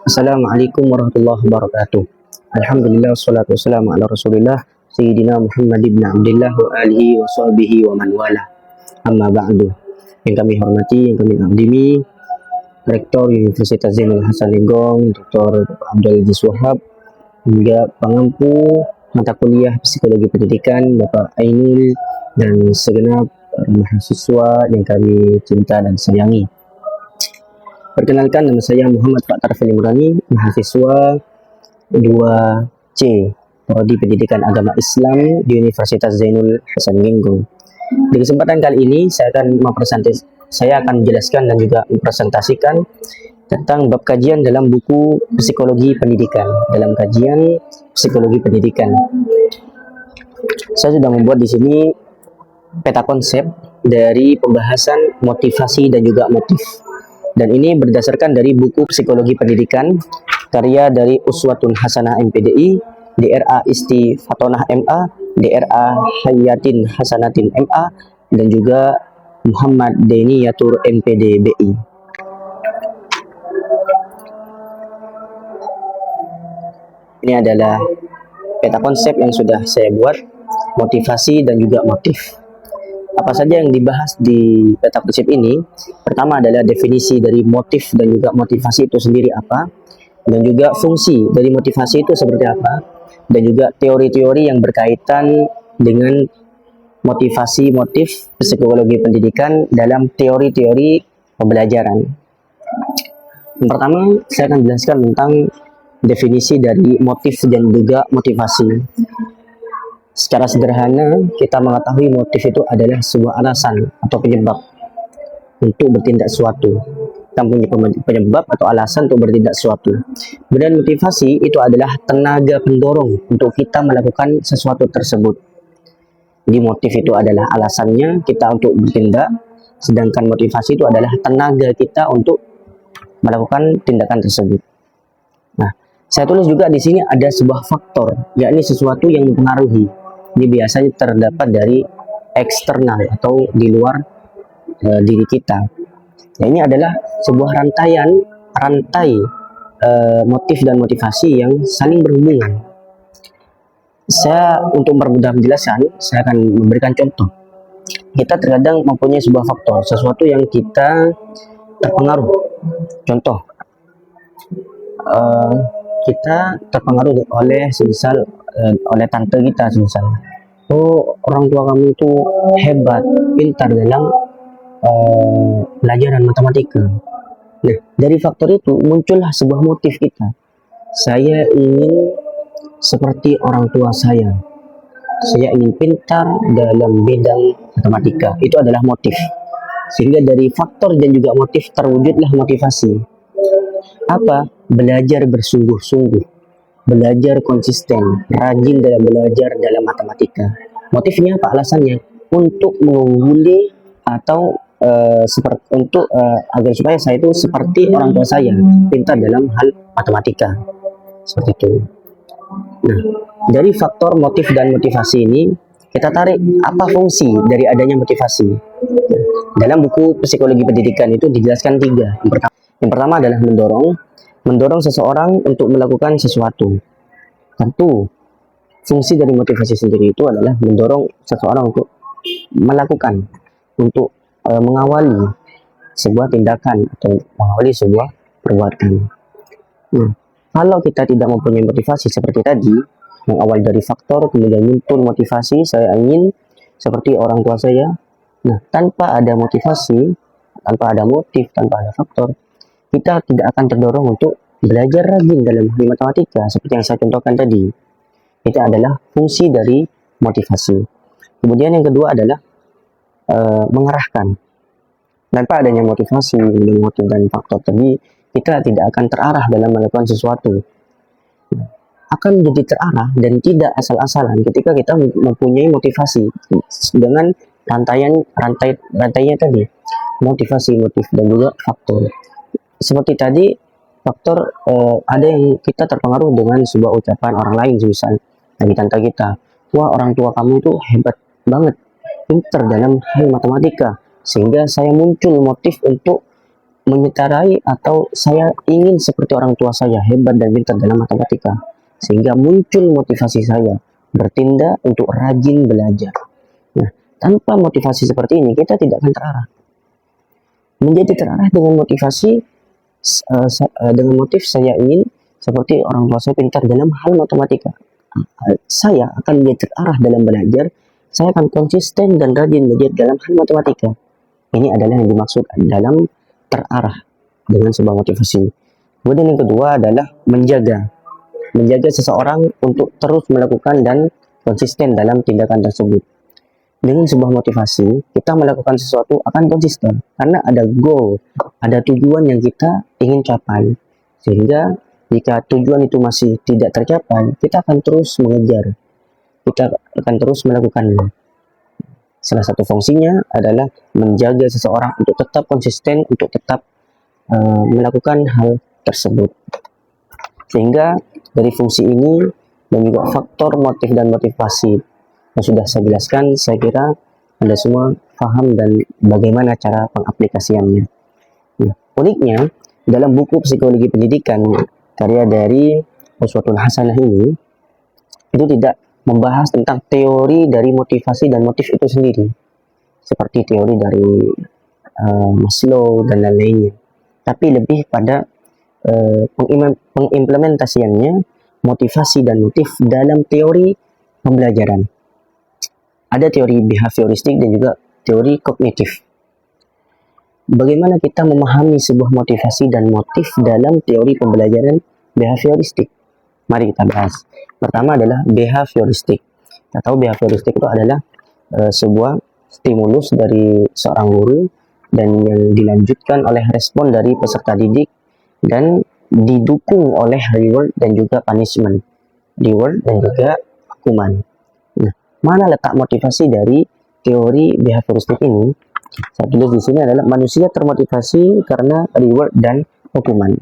Assalamualaikum warahmatullahi wabarakatuh. Alhamdulillah wassalatu wassalamu ala Rasulillah Sayyidina Muhammad ibn Abdullah wa alihi wa sahbihi wa man wala. Amma ba'du. Yang kami hormati, yang kami abdimi, Rektor Universitas Zainul Hasan Lenggong, Dr. Abdul Aziz Wahab, hingga pengampu mata kuliah Psikologi Pendidikan Bapak Ainul dan segenap mahasiswa yang kami cinta dan sayangi. Perkenalkan, nama saya Muhammad Fatar Filimurani, mahasiswa 2C Prodi Pendidikan Agama Islam di Universitas Zainul Hasan Lenggong. Di kesempatan kali ini saya akan menjelaskan dan juga mempresentasikan tentang bab kajian dalam buku Psikologi Pendidikan. Dalam kajian Psikologi Pendidikan, saya sudah membuat di sini peta konsep dari pembahasan motivasi dan juga motif. Dan ini berdasarkan dari buku Psikologi Pendidikan karya dari Uswatun Hasanah MPDI, DRA Isti Fatonah MA, DRA Hayatin Hasanatin MA, dan juga Muhammad Deniyatur MPD BI. Ini adalah peta konsep yang sudah saya buat, motivasi dan juga motif. Apa saja yang dibahas di peta konsep ini? Pertama adalah definisi dari motif dan juga motivasi itu sendiri apa, dan juga fungsi dari motivasi itu seperti apa, dan juga teori-teori yang berkaitan dengan motivasi motif psikologi pendidikan dalam teori-teori pembelajaran. Yang pertama, saya akan jelaskan tentang definisi dari motif dan juga motivasi. Secara sederhana, kita mengetahui motif itu adalah sebuah alasan atau penyebab untuk bertindak suatu. Kita punya penyebab atau alasan untuk bertindak suatu. Kemudian motivasi itu adalah tenaga pendorong untuk kita melakukan sesuatu tersebut. Jadi motif itu adalah alasannya kita untuk bertindak, sedangkan motivasi itu adalah tenaga kita untuk melakukan tindakan tersebut. Nah, saya tulis juga di sini ada sebuah faktor, yakni sesuatu yang mempengaruhi. Ini biasanya terdapat dari eksternal atau di luar diri kita. Ya, ini adalah sebuah rantai motif dan motivasi yang saling berhubungan. Untuk mempermudah penjelasan, saya akan memberikan contoh. Kita terkadang mempunyai sebuah faktor, sesuatu yang kita terpengaruh. Contoh, kita terpengaruh oleh oleh tante kita, semisal, oh, orang tua kamu itu hebat, pintar dalam pelajaran matematika. Nah, dari faktor itu muncullah sebuah motif kita. Saya ingin seperti orang tua saya. Saya ingin pintar dalam bidang matematika. Itu adalah motif. Sehingga dari faktor dan juga motif terwujudlah motivasi. Apa? Belajar bersungguh-sungguh, belajar konsisten, rajin dalam belajar dalam matematika. Motifnya apa? Alasannya untuk mengungguli atau agar supaya saya itu seperti orang tua saya, pintar dalam hal matematika, seperti itu. Nah, dari faktor motif dan motivasi ini kita tarik apa fungsi dari adanya motivasi. Dalam buku Psikologi Pendidikan itu dijelaskan 3. Yang pertama adalah mendorong seseorang untuk melakukan sesuatu. Tentu fungsi dari motivasi sendiri itu adalah mendorong seseorang untuk melakukan, untuk mengawali sebuah tindakan atau mengawali sebuah perbuatan. Nah, kalau kita tidak mempunyai motivasi seperti tadi, yang awal dari faktor kemudian muncul motivasi, saya ingin seperti orang tua saya. Nah, tanpa ada motivasi, tanpa ada motif, tanpa ada faktor, kita tidak akan terdorong untuk belajar rajin dalam matematika seperti yang saya contohkan tadi. Itu adalah fungsi dari motivasi. Kemudian yang kedua adalah mengarahkan. Tanpa adanya motivasi, motif dan faktor tadi, kita tidak akan terarah dalam melakukan sesuatu. Akan menjadi terarah dan tidak asal-asalan ketika kita mempunyai motivasi dengan rantainya tadi, motivasi, motif dan juga faktor. Seperti tadi, faktor ada yang kita terpengaruh dengan sebuah ucapan orang lain, misal dari tante kita, wah, orang tua kamu itu hebat banget, pintar dalam hal matematika, sehingga saya muncul motif untuk menyetarai atau saya ingin seperti orang tua saya hebat dan pintar dalam matematika, sehingga muncul motivasi saya bertindak untuk rajin belajar. Nah, tanpa motivasi seperti ini kita tidak akan terarah. Menjadi terarah dengan motivasi dengan motif saya ingin seperti orang tua saya pintar dalam hal matematika. Saya akan menjadi terarah dalam belajar, saya akan konsisten dan rajin belajar dalam hal matematika. Ini adalah yang dimaksud dalam terarah dengan sebuah motivasi. Kemudian yang kedua adalah menjaga seseorang untuk terus melakukan dan konsisten dalam tindakan tersebut. Dengan sebuah motivasi, kita melakukan sesuatu akan konsisten karena ada goal, ada tujuan yang kita ingin capai. Sehingga jika tujuan itu masih tidak tercapai, kita akan terus mengejar, kita akan terus melakukannya. Salah satu fungsinya adalah menjaga seseorang untuk tetap konsisten, untuk tetap melakukan hal tersebut. Sehingga dari fungsi ini dan juga faktor motif dan motivasi yang sudah saya jelaskan, saya kira Anda semua paham dan bagaimana cara pengaplikasiannya. Nah, uniknya, dalam buku Psikologi Pendidikan karya dari Uswatun Hasanah ini, itu tidak membahas tentang teori dari motivasi dan motif itu sendiri, seperti teori dari Maslow dan lain-lainnya, tapi lebih pada pengimplementasiannya motivasi dan motif dalam teori pembelajaran. Ada teori behavioristik dan juga teori kognitif. Bagaimana kita memahami sebuah motivasi dan motif dalam teori pembelajaran behavioristik? Mari kita bahas. Pertama adalah behavioristik. Kita tahu behavioristik itu adalah sebuah stimulus dari seorang guru dan yang dilanjutkan oleh respon dari peserta didik dan didukung oleh reward dan juga punishment. Reward dan juga hukuman. Nah, mana letak motivasi dari teori behavioristik ini? Saya tulis di sini adalah manusia termotivasi karena reward dan hukuman.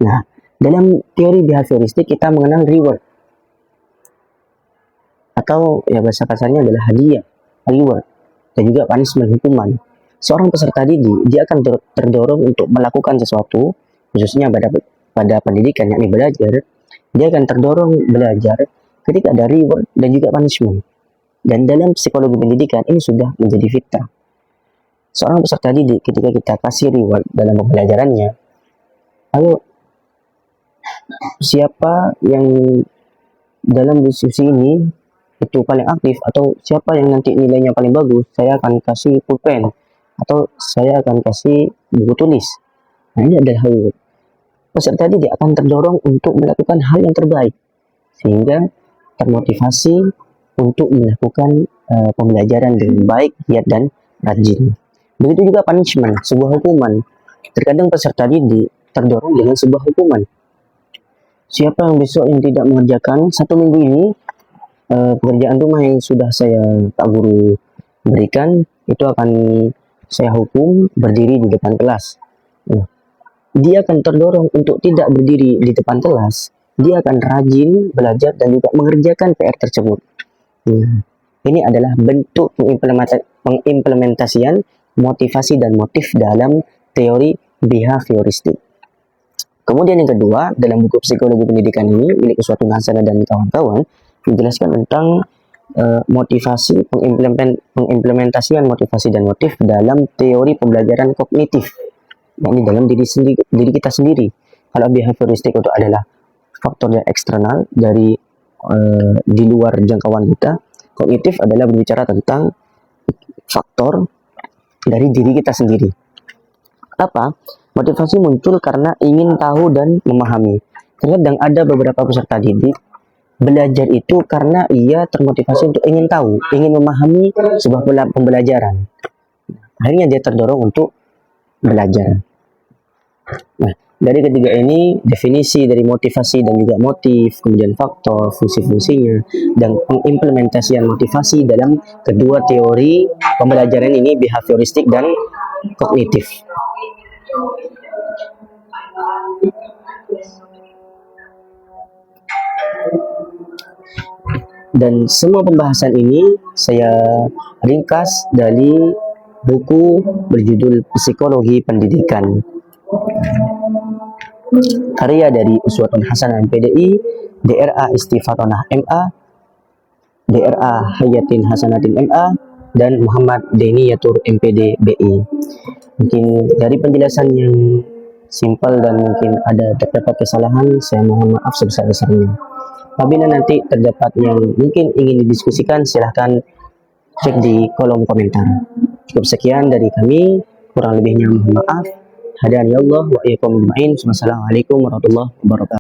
Nah, dalam teori behavioristik kita mengenal reward atau ya bahasa kasarnya adalah hadiah, reward, dan juga punishment, hukuman. Seorang peserta didik dia akan terdorong untuk melakukan sesuatu, khususnya pada pendidikan yakni belajar. Dia akan terdorong belajar ketika ada reward dan juga punishment. Dan dalam psikologi pendidikan ini sudah menjadi fitrah. Seorang peserta didik ketika kita kasih reward dalam pembelajarannya, ayo siapa yang dalam diskusi ini itu paling aktif atau siapa yang nanti nilainya paling bagus, saya akan kasih pulpen atau saya akan kasih buku tulis. Nah, ini adalah hal peserta didik akan terdorong untuk melakukan hal yang terbaik sehingga termotivasi untuk melakukan pembelajaran dengan baik, giat dan rajin. Begitu juga punishment, sebuah hukuman. Terkadang peserta didik terdorong dengan sebuah hukuman. Siapa yang besok yang tidak mengerjakan satu minggu ini pekerjaan rumah yang sudah Pak Guru berikan, itu akan saya hukum berdiri di depan kelas. Dia akan terdorong untuk tidak berdiri di depan kelas. Dia akan rajin belajar dan juga mengerjakan PR tersebut. Ini adalah bentuk pengimplementasian motivasi dan motif dalam teori behavioristik. Kemudian yang kedua, dalam buku Psikologi Pendidikan ini milik Uswatun Hasanah dan kawan-kawan menjelaskan tentang motivasi, pengimplementasian motivasi dan motif dalam teori pembelajaran kognitif, yakni dalam diri kita sendiri. Kalau behavioristik itu adalah faktor yang eksternal dari di luar jangkauan kita, kognitif adalah berbicara tentang faktor dari diri kita sendiri. Apa? Motivasi muncul karena ingin tahu dan memahami. Terkadang ada beberapa peserta didik belajar itu karena ia termotivasi untuk ingin tahu, ingin memahami sebuah pembelajaran. Akhirnya dia terdorong untuk belajar. Nah, dari ketiga ini, definisi dari motivasi dan juga motif, kemudian faktor, fungsi-fungsinya, dan pengimplementasian motivasi dalam kedua teori pembelajaran ini, behavioristik dan kognitif. Dan semua pembahasan ini saya ringkas dari buku berjudul Psikologi Pendidikan, karya dari Uswatun Hasanah MPDI, DRA Istifatonah MA, DRA Hayatin Hasanatin MA, dan Muhammad Deniyatur MPD BI. Mungkin dari penjelasan yang simpel dan mungkin ada terdapat kesalahan, saya mohon maaf sebesar-besarnya. Apabila nanti terdapat yang mungkin ingin didiskusikan, silahkan cek di kolom komentar. Cukup sekian dari kami, kurang lebihnya mohon maaf. Hadani Allah wa iyyakum ajmain. Wassalamualaikum warahmatullahi wabarakatuh.